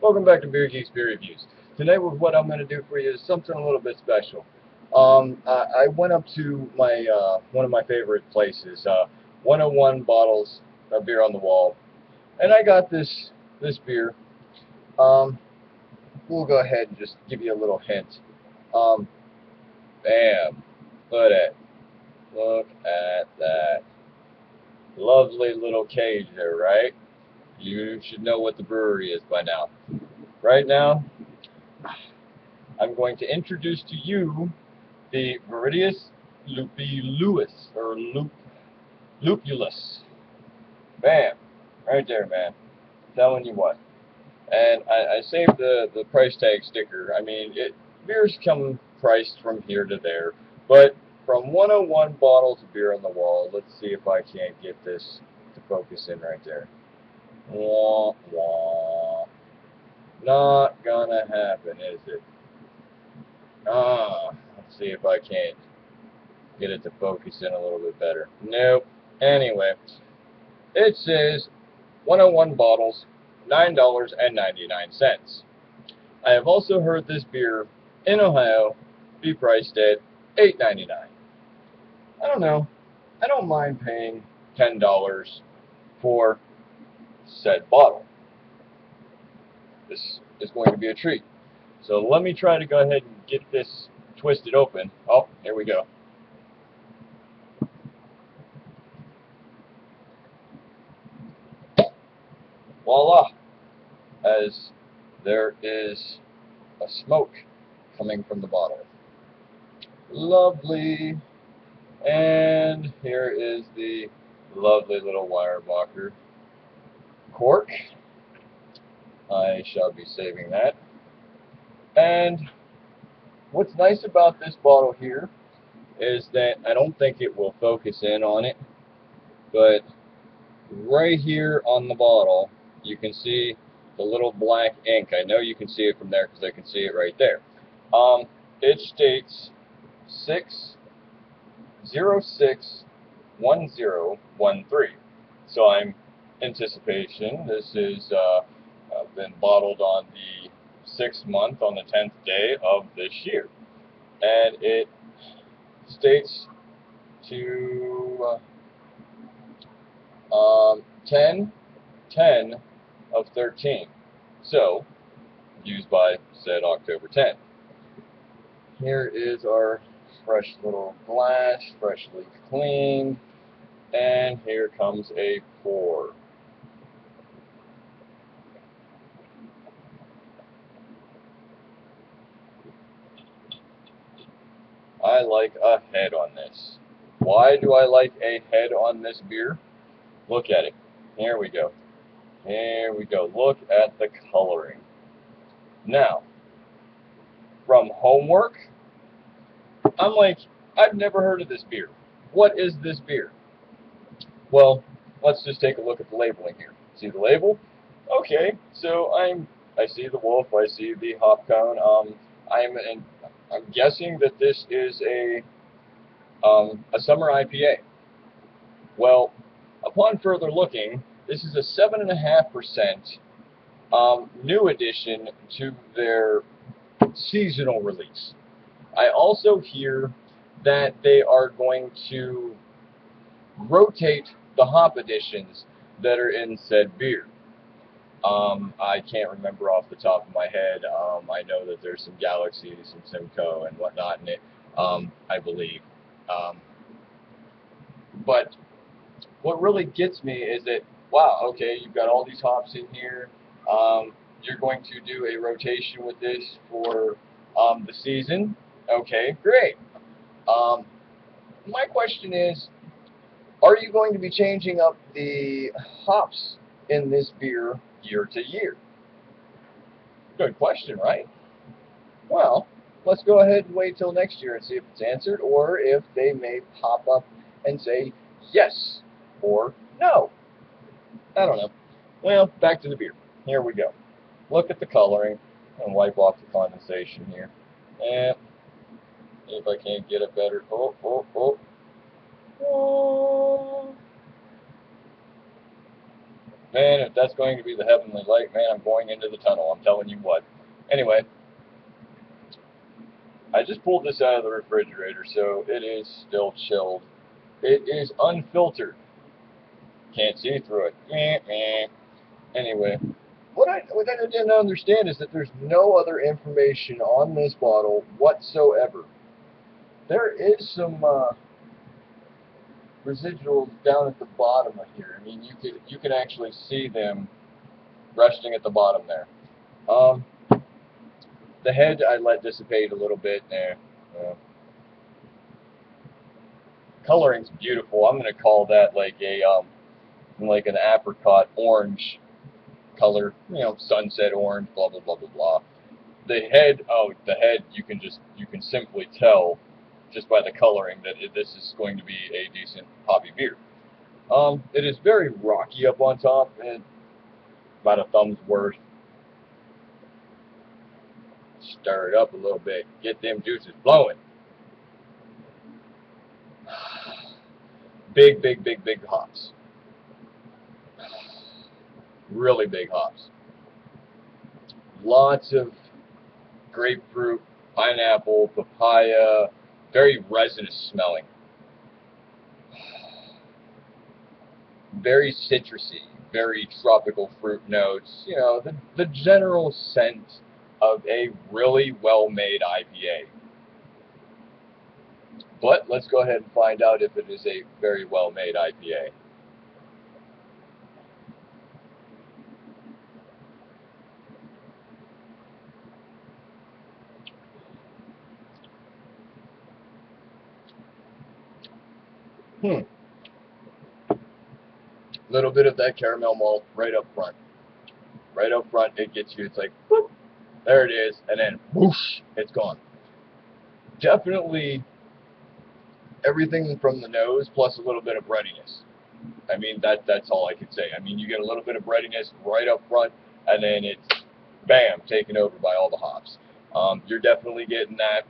Welcome back to Beer Geeks Beer Reviews. Tonight, what I'm going to do for you is something a little bit special. I went up to my one of my favorite places, 101 bottles of beer on the wall, and I got this beer. We'll go ahead and just give you a little hint. Bam! Look at that lovely little cage there, right? You should know what the brewery is by now. Right now, I'm going to introduce to you the Viridis Lupulus, or Lupulus. Bam! Right there, man. Telling you what. And I saved the price tag sticker. I mean, beers come priced from here to there. But from 101 bottles of beer on the wall, let's see if I can't get this to focus in right there. Wah, wah. Not gonna happen, is it? Let's see if I can't get it to focus in a little bit better. Nope. Anyway, it says 101 bottles, $9.99. I have also heard this beer in Ohio be priced at $8.99. I don't know. I don't mind paying $10 for said bottle. This is going to be a treat. So let me try to go ahead and get this twisted open. Oh, here we go. Voila! As there is a smoke coming from the bottle. Lovely. And here is the lovely little Weyerbacher cork. I shall be saving that. And what's nice about this bottle here is that I don't think it will focus in on it, but right here on the bottle you can see the little black ink. I know you can see it from there because I can see it right there. It states 6061013. So I'm anticipation. This is been bottled on the 6th month on the 10th day of this year, and it states to 10 of 13. So used by said October 10th. Here is our fresh little glass, freshly cleaned, and here comes a pour. I like a head on this. Why do I like a head on this beer? Look at it. Here we go. Here we go. Look at the coloring. Now, from homework, I'm like, I've never heard of this beer. What is this beer? Well, let's just take a look at the labeling here. See the label? Okay, so I see the wolf, I see the hop cone. I'm guessing that this is a summer IPA. Well, upon further looking, this is a 7.5% new addition to their seasonal release. I also hear that they are going to rotate the hop additions that are in said beer. I can't remember off the top of my head. I know that there's some Galaxy, some Simcoe, and whatnot in it, I believe. But what really gets me is that, wow, okay, you've got all these hops in here. You're going to do a rotation with this for the season. Okay, great. My question is, are you going to be changing up the hops in this beer year to year? Good question, right? Well, let's go ahead and wait till next year and see if it's answered, or if they may pop up and say yes or no. I don't know. Well, back to the beer. Here we go. Look at the coloring and wipe off the condensation here. And see if I can't get it better. Oh. Man, if that's going to be the heavenly light, man, I'm going into the tunnel. I'm telling you what. Anyway, I just pulled this out of the refrigerator, so it is still chilled. It is unfiltered. Can't see through it. Anyway, what I didn't understand is that there's no other information on this bottle whatsoever. There is some residuals down at the bottom of here. I mean, you can actually see them resting at the bottom there. The head I let dissipate a little bit there. Coloring's beautiful. I'm gonna call that like an apricot orange color. You know, sunset orange. Blah blah blah blah blah. The head, you can simply tell just by the coloring that this is going to be a decent hoppy beer. It is very rocky up on top, and about a thumb's worth. Stir it up a little bit, get them juices flowing. Big hops. Really big hops. Lots of grapefruit, pineapple, papaya, very resinous smelling. Very citrusy, very tropical fruit notes. You know, the general scent of a really well-made IPA. But let's go ahead and find out if it is a very well-made IPA. Little bit of that caramel malt right up front. Right up front, it gets you. It's like, whoop, there it is, and then whoosh, it's gone. Definitely everything from the nose plus a little bit of breadiness. I mean, that's all I can say. I mean, you get a little bit of breadiness right up front, and then it's, bam, taken over by all the hops. You're definitely getting that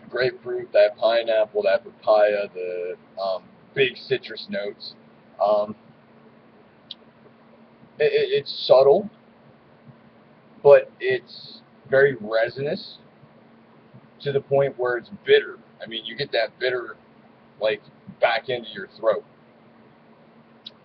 grapefruit, that pineapple, that papaya, the big citrus notes. It's subtle, but it's very resinous to the point where it's bitter. I mean, you get that bitter, like, back into your throat,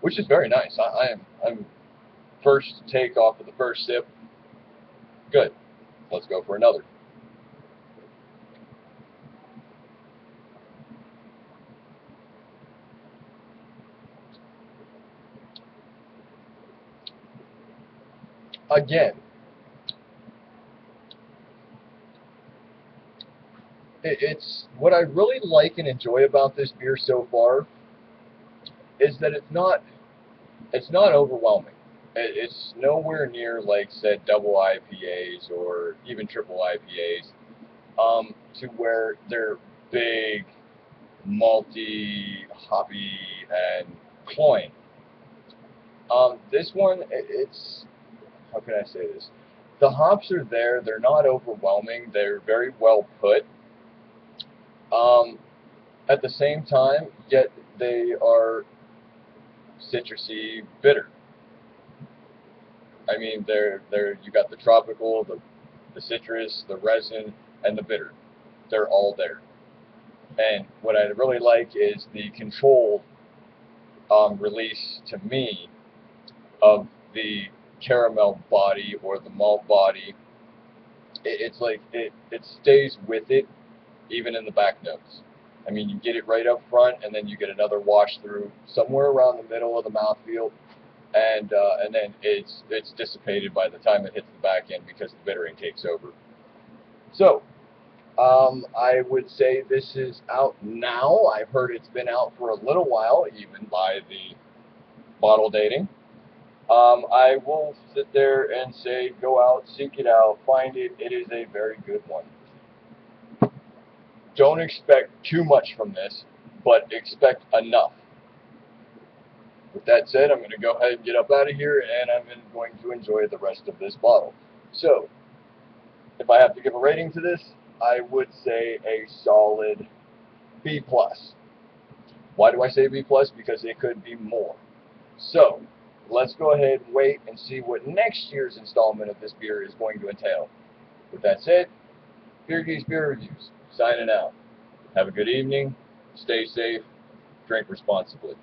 which is very nice. I'm first take off of the first sip. Good. Let's go for another. Again, it's what I really like and enjoy about this beer so far is that it's not overwhelming. It's nowhere near like said double IPAs or even triple IPAs, to where they're big, malty, hoppy, and cloying. This one, it's, how can I say this? The hops are there. They're not overwhelming. They're very well put. At the same time, yet they are citrusy, bitter. I mean, you got the tropical, the citrus, the resin, and the bitter. They're all there. And what I really like is the controlled release to me of the caramel body or the malt body. It's like it stays with it even in the back notes. I mean, you get it right up front, and then you get another wash through somewhere around the middle of the mouthfeel, and then it's dissipated by the time it hits the back end because the bittering takes over. So, I would say this is out now. I've heard it's been out for a little while, even by the bottle dating. I will sit there and say, go out, seek it out, find it. It is a very good one. Don't expect too much from this, but expect enough. With that said, I'm going to go ahead and get up out of here, and I'm going to enjoy the rest of this bottle. So, if I have to give a rating to this, I would say a solid B+. Why do I say B+? Because it could be more. So, let's go ahead and wait and see what next year's installment of this beer is going to entail. With that said, Viridis Beer Reviews, signing out. Have a good evening, stay safe, drink responsibly.